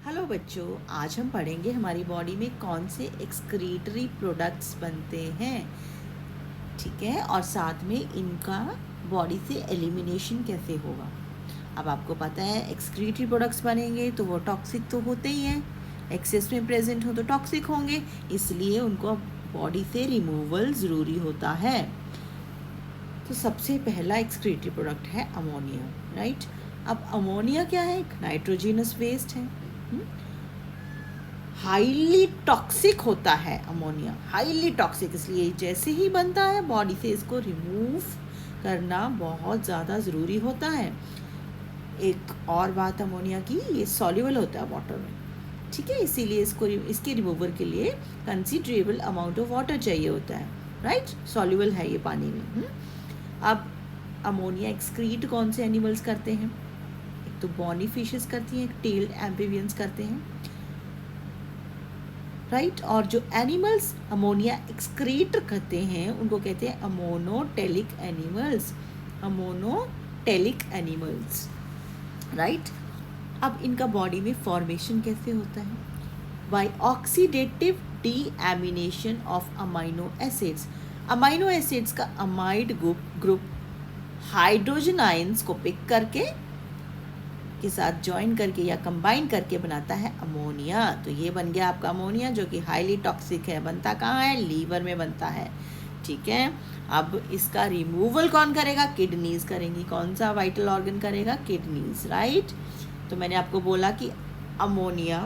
Hello बच्चों, आज हम पढ़ेंगे हमारी बॉडी में कौन से एक्सक्रीटरी प्रोडक्ट्स बनते हैं। ठीक है, और साथ में इनका बॉडी से एलिमिनेशन कैसे होगा। अब आपको पता है एक्सक्रीटरी प्रोडक्ट्स बनेंगे तो वो टॉक्सिक तो होते ही हैं, एक्सेस में प्रेजेंट हो तो टॉक्सिक होंगे, इसलिए उनको बॉडी से रिमूवल ज़रूरी होता है। तो सबसे पहला एक्सक्रीटरी प्रोडक्ट है अमोनिया, राइट। अब अमोनिया क्या है? एक नाइट्रोजिनस वेस्ट है, हाईली टॉक्सिक होता है अमोनिया, हाईली टॉक्सिक, इसलिए जैसे ही बनता है बॉडी से इसको रिमूव करना बहुत ज़्यादा ज़रूरी होता है। एक और बात अमोनिया की, ये सॉल्युबल होता है वाटर में, ठीक है, इसीलिए इसके रिमूवर के लिए कंसिडरेबल अमाउंट ऑफ वाटर चाहिए होता है, राइट। सॉल्युबल है ये पानी में। अब अमोनिया एक्सक्रीट कौन से एनिमल्स करते हैं? एक तो बॉनी फिशेस करती हैं, एक टेल्ड एम्फीबियंस करते हैं, राइट। और जो एनिमल्स अमोनिया एक्सक्रीट करते हैं उनको कहते हैं ammonotelic animals, ammonotelic animals, right. अब इनका बॉडी में फॉर्मेशन कैसे होता है? By oxidative deamination of amino acids. Amino acids का अमाइड ग्रुप हाइड्रोजन आयंस को पिक करके के साथ ज्वाइन करके या कंबाइन करके बनाता है अमोनिया। तो ये बन गया आपका अमोनिया, जो कि हाईली टॉक्सिक है। बनता कहाँ है? लीवर में बनता है, ठीक है। अब इसका रिमूवल कौन करेगा? किडनीज करेंगी। कौन सा वाइटल ऑर्गन करेगा? Kidneys, right. तो मैंने आपको बोला कि अमोनिया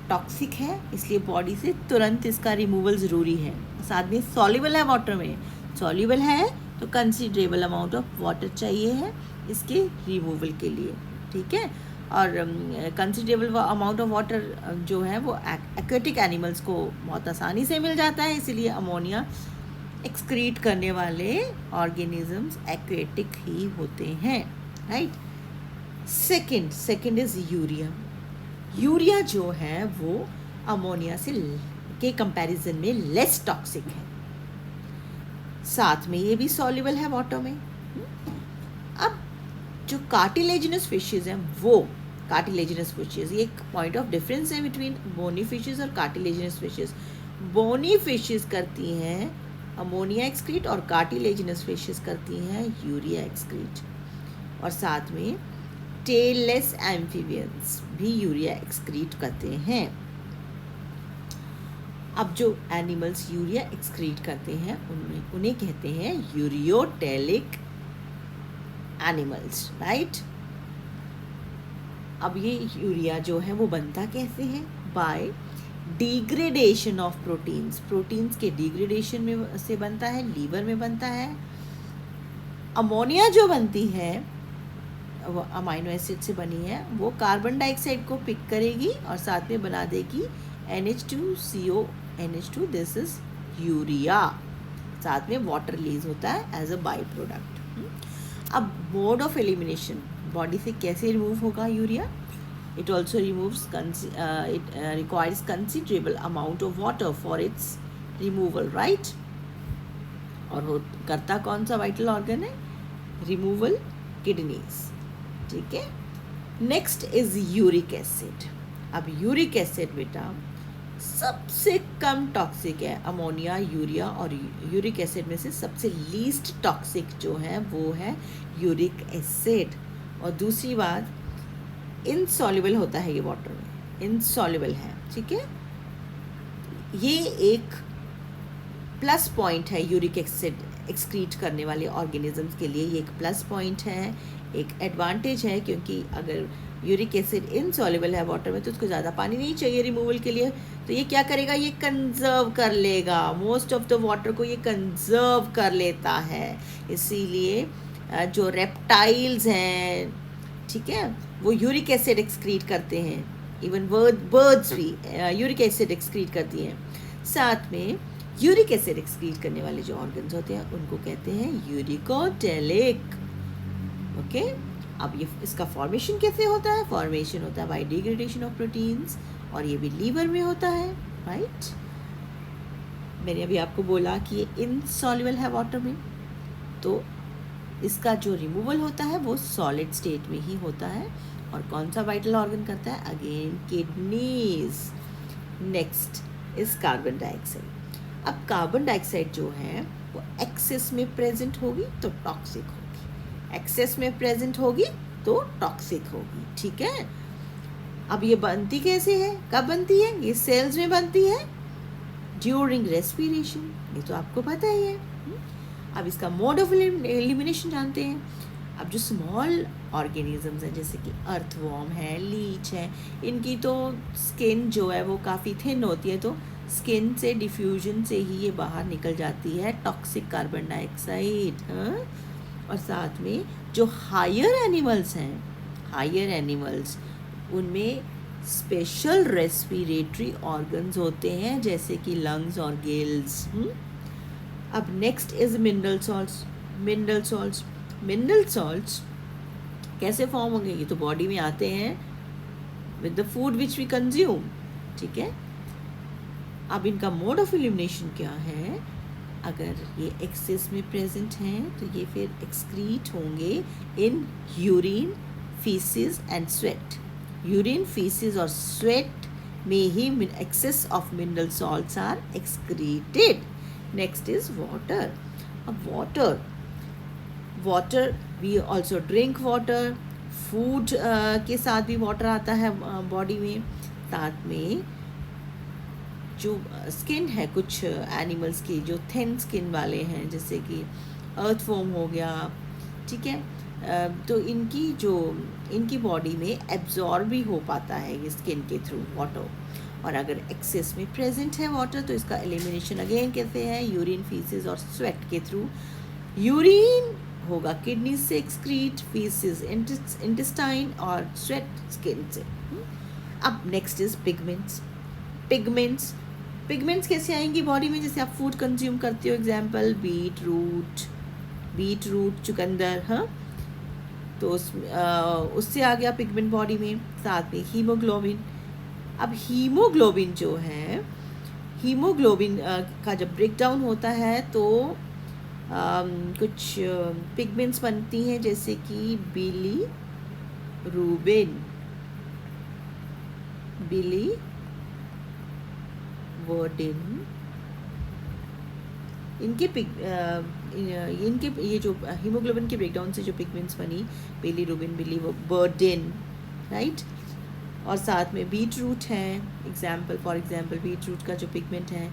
टॉक्सिक है, इसलिए बॉडी से तुरंत इसका रिमूवल ज़रूरी है। साथ में सॉल्युबल है वाटर में, सॉल्युबल है तो कंसिडरेबल अमाउंट ऑफ वाटर चाहिए है इसके रिमूवल के लिए, ठीक है। और कंसिडरेबल अमाउंट ऑफ वाटर जो है वो एक्वेटिक एनिमल्स को बहुत आसानी से मिल जाता है, इसीलिए अमोनिया एक्सक्रीट करने वाले ऑर्गेनिजम्स एक्वेटिक ही होते हैं, right. Second is urea. Urea जो है वो अमोनिया से के कंपैरिजन में लेस टॉक्सिक है, साथ में ये भी सॉल्युबल है वाटर में। अब जो कार्टिलेजिनस फिशेस हैं, वो कार्टिलेजिनस फिशेस, ये एक पॉइंट ऑफ डिफरेंस है बिटवीन बोनी फिशेस और कार्टिलेजिनस फिशेस। बोनी फिशेस करती हैं अमोनिया एक्सक्रीट और कार्टिलेजिनस फिशेस करती हैं यूरिया एक्सक्रीट, और साथ में टेललेस एम्फीबियंस भी यूरिया एक्सक्रीट करते हैं। अब जो एनिमल्स यूरिया एक्सक्रीट करते हैं उन्हें कहते हैं यूरियोटेलिक एनिमल्स, राइट। अब ये यूरिया जो है वो बनता कैसे है? By degradation of proteins, proteins के डिग्रेडेशन में से बनता है, लीवर में बनता है। अमोनिया जो बनती है वो अमाइनो एसिड से बनी है, वो कार्बन डाइऑक्साइड को पिक करेगी और साथ में बना देगी NH2CO NH2, this is urea. साथ में वाटर रिलीज होता है एज अ बाई प्रोडक्ट। अब मोड ऑफ एलिमिनेशन, बॉडी से कैसे रिमूव होगा urea? It also removes, it requires considerable amount of water for its removal, right. और करता कौन सा वाइटल ऑर्गन है रिमूवल? किडनीज, ठीक है। Next is uric acid. अब यूरिक एसिड बेटा सबसे कम टॉक्सिक है, अमोनिया, यूरिया और यूरिक एसिड में से सबसे लीस्ट टॉक्सिक जो है वो है यूरिक एसिड। और दूसरी बात, इनसॉल्युबल होता है ये वाटर में, इनसॉल्युबल है, ठीक है। ये एक प्लस पॉइंट है यूरिक एसिड एक्सक्रीट करने वाले ऑर्गेनिजम्स के लिए, ये एक प्लस पॉइंट है, एक एडवांटेज है, क्योंकि अगर यूरिक एसिड इनसॉल्युबल है वाटर में तो उसको ज़्यादा पानी नहीं चाहिए रिमूवल के लिए, तो ये क्या करेगा? ये कंजर्व कर लेगा, मोस्ट ऑफ द वाटर को ये कंजर्व कर लेता है। इसीलिए जो रेप्टाइल्स हैं, ठीक है, वो यूरिक एसिड एक्सक्रीट करते हैं, इवन बर्ड्स भी यूरिक एसिड एक्सक्रीट करती हैं। साथ में यूरिक एसिड एक्सक्रीट करने वाले जो ऑर्गन्स होते हैं उनको कहते हैं यूरिकोटेलिक, ओके। अब ये इसका फॉर्मेशन कैसे होता है? फॉर्मेशन होता है बाय डिग्रेडेशन ऑफ प्रोटीन्स, और ये भी लीवर में होता है, राइट। मैंने अभी आपको बोला कि ये इनसॉल्युबल है वाटर में, तो इसका जो रिमूवल होता है वो सॉलिड स्टेट में ही होता है, और कौन सा वाइटल ऑर्गन करता है? Again kidneys. Next is carbon dioxide. अब कार्बन डाइऑक्साइड जो है वो एक्सेस में प्रेजेंट होगी तो टॉक्सिक होगी, एक्सेस में प्रेजेंट होगी तो टॉक्सिक होगी, ठीक है। अब ये बनती कैसे है, कब बनती है? ये सेल्स में बनती है ड्यूरिंग रेस्पिरेशन, ये तो आपको पता ही है। अब इसका मोड ऑफ एलिमिनेशन जानते हैं। अब जो स्मॉल ऑर्गेनिजम्स हैं जैसे कि अर्थवॉर्म है, लीच है, इनकी तो स्किन जो है वो काफ़ी थिन होती है, तो स्किन से डिफ्यूजन से ही ये बाहर निकल जाती है टॉक्सिक कार्बन डाइऑक्साइड। और साथ में जो हायर एनिमल्स हैं, हायर एनिमल्स उनमें स्पेशल रेस्पिरेटरी ऑर्गन्स होते हैं जैसे कि लंग्स और गिल्स। अब next is mineral salts. Mineral salts, mineral salts कैसे फॉर्म होंगे? ये तो बॉडी में आते हैं with the food which we consume, ठीक है। अब इनका मोड ऑफ एलिमिनेशन क्या है? अगर ये एक्सेस में प्रेजेंट हैं तो ये फिर एक्सक्रीट होंगे in urine, faeces and sweat. Urine, faeces और स्वेट में ही excess of mineral salts are excreted. Next is water. अब water, water we also drink water, food के साथ भी वाटर आता है बॉडी में। साथ में जो स्किन है कुछ एनिमल्स की जो थिन स्किन वाले हैं जैसे कि अर्थवॉर्म हो गया, ठीक है, तो इनकी बॉडी में एब्जॉर्ब भी हो पाता है ये स्किन के थ्रू वाटर। और अगर एक्सेस में प्रेजेंट है वाटर तो इसका एलिमिनेशन अगेन कैसे है? यूरिन, फीसिस और स्वेट के थ्रू। यूरिन होगा किडनी से एक्सक्रीट, फीसिस इंटेस्टाइन और स्वेट स्किन से। अब next is pigments. Pigments, pigments कैसे आएंगी बॉडी में? जैसे आप फूड कंज्यूम करते हो, एग्जांपल बीट रूट, चुकंदर, हाँ, तो उससे आ गया पिगमेंट बॉडी में। साथ में हीमोग्लोबिन। अब हीमोग्लोबिन जो है, हीमोग्लोबिन का जब ब्रेक डाउन होता है तो कुछ पिगमेंट्स बनती हैं जैसे कि बिलीरुबिन, बिलीवर्डिन। इनके ये जो हीमोग्लोबिन के ब्रेकडाउन से जो पिगमेंट्स बनी, बिलीरुबिन, बिलीवर्डिन, राइट। और साथ में बीट रूट है, फॉर एग्जांपल बीट रूट का जो पिगमेंट है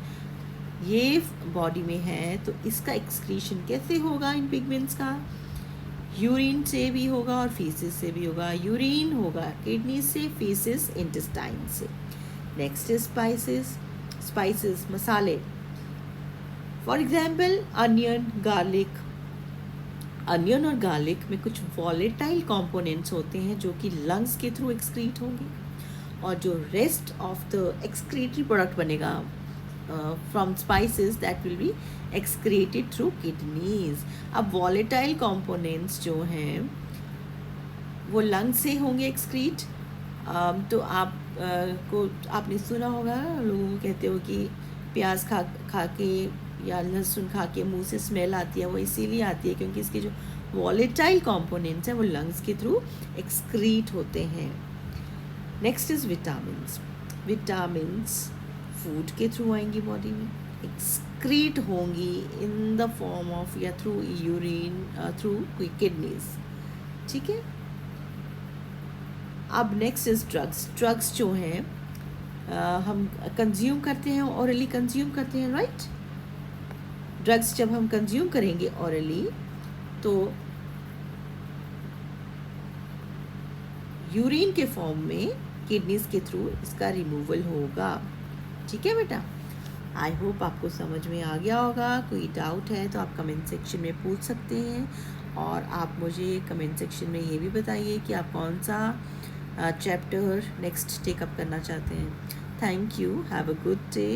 ये बॉडी में है तो इसका एक्सक्रीशन कैसे होगा इन पिगमेंट्स का? यूरिन से भी होगा और फीसिस से भी होगा। यूरिन होगा किडनी से, फीसिस इंटेस्टाइन से। नेक्स्ट इज स्पाइसेस, मसाले, for example onion, garlic. Onion और गार्लिक में कुछ वॉलेटाइल कंपोनेंट्स होते हैं जो कि लंग्स के थ्रू एक्सक्रीट होंगे और जो rest of the excretory product बनेगा from spices that will be excreted through kidneys. अब वॉलेटाइल कंपोनेंट्स जो हैं वो लंग्स से होंगे एक्सक्रीट। तो आप को आपने सुना होगा लोग कहते हो कि प्याज खा के या लहसुन खा के मुंह से स्मेल आती है, वो इसीलिए आती है क्योंकि इसके जो वॉलेटाइल कंपोनेंट्स हैं वो लंग्स के थ्रू एक्सक्रीट होते हैं। Next is vitamins. Vitamins food के थ्रू आएंगी बॉडी में, एक्सक्रीट होंगी इन द फॉर्म ऑफ या थ्रू यूरिन, थ्रू किडनीज, ठीक है। अब नेक्स्ट इज ड्रग्स। ड्रग्स जो हैं हम कंज्यूम करते हैं, ऑरली कंज्यूम करते हैं, राइट। ड्रग्स जब हम कंज्यूम करेंगे ऑरली तो यूरिन के फॉर्म में किडनीज के थ्रू इसका रिमूवल होगा, ठीक है बेटा। आई होप आपको समझ में आ गया होगा। कोई डाउट है तो आप कमेंट सेक्शन में पूछ सकते हैं और आप मुझे कमेंट सेक्शन में ये भी बताइए कि आप कौन सा चैप्टर नेक्स्ट टेकअप करना चाहते हैं। Thank you, have a good day.